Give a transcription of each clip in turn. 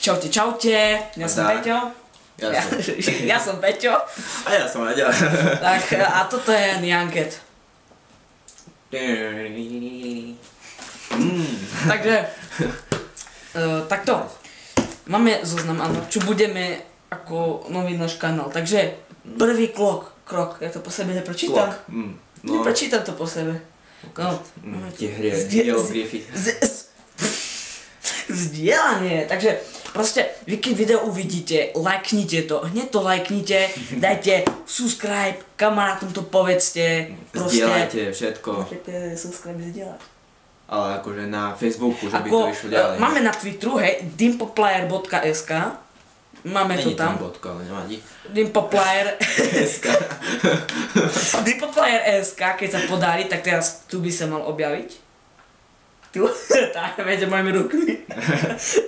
Čaute, čaute, ja som Peťo. Ja som Peťo. A ja som Aďa. Tak, a toto je Nyanket. Takže, takto. Máme zoznam, áno, čo budeme ako nový náš kanál. Takže, prvý krok, ja to po sebe neprečítam. Neprečítam to po sebe. No, tie hieroglyfy. Zdieľanie, takže proste vy keď video uvidíte, lajknite to, hneď to lajknite, dajte subscribe, kamarátom to povedzte, zdieľajte všetko. Môžete subscribe zdieľať. Ale akože na Facebooku, že by to išlo ďalej. Máme na Twitteru, hej, dimpoplayer.sk. Máme to tam. Není tam bodka, ale nevadí. Dimpoplayer.sk. Dimpoplayer.sk, keď sa podarí, tak teraz tu by sa mal objaviť. Tu? Tak, viete mojimi rukami.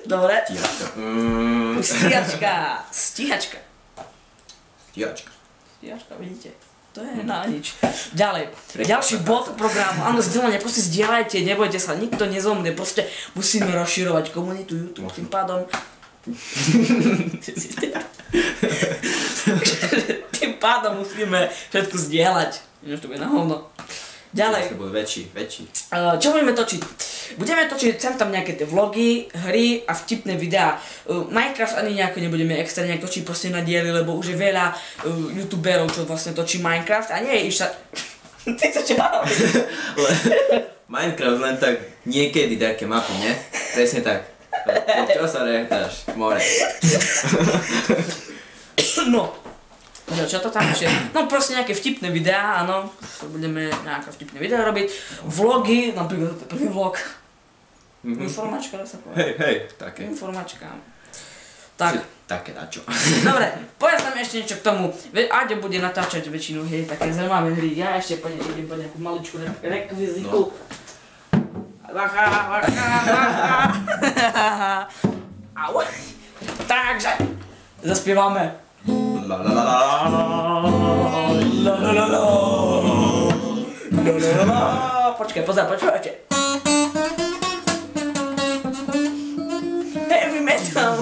Dobre? Stíhačka. Stíhačka, vidíte? To je na nič. Ďalej, ďalší bod programu. Áno, zdieľanie, proste zdieľajte, nebojte sa, nikto nezomne, proste musíme rozširovať komunitu YouTube, tým pádom... Tým pádom musíme všetko zdieľať. Ináč to bude na hovno. Ďalej. To bude väčší. Čo budeme točiť? Budeme točiť sem tam nejaké tie vlogy, hry a vtipné videá. Minecraft ani nejako nebudeme extra nejak točiť proste na diely, lebo už je veľa youtuberov, čo vlastne točí Minecraft a nie je išta... Ty to čo robíš? Minecraft len tak niekedy také mapy, nie? Presne tak. Čo sa rechtáš? More. No. Čo to tam ešte? No proste nejaké vtipné videá, áno. Budeme nejaké vtipné videá robiť. Vlogy, napríklad toto je prvý vlog. Informačka, dá sa povedať. Hej, také. Informačka. Tak. Také dačo. Dobre, povedz nám ešte niečo k tomu. Aďo bude natáčať väčšinu hier, také zaujímavé hry. Ja ešte idem po nejakú maličku rekvizitu. Vacha. Au. Takže, zaspievame. La la la la la la la la. Počkaj, počúvajte. Heavy metal.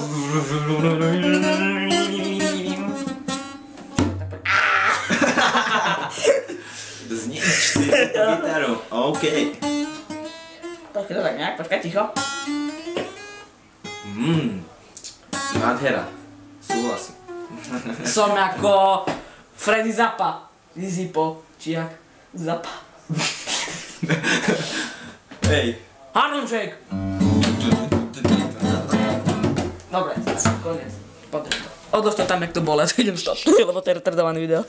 Znieš si gitaru, okej. Počkaj, to tak nejak, počkaj, ticho. Nádhera, súhlasím. Som ako Freddy Zappa. Zipo, či jak? Zappa. Hej. Harlem Shake. Dobre, koniec. Odlož to tam, jak to bolo, ja to idem stať, lebo to je retardovaný video.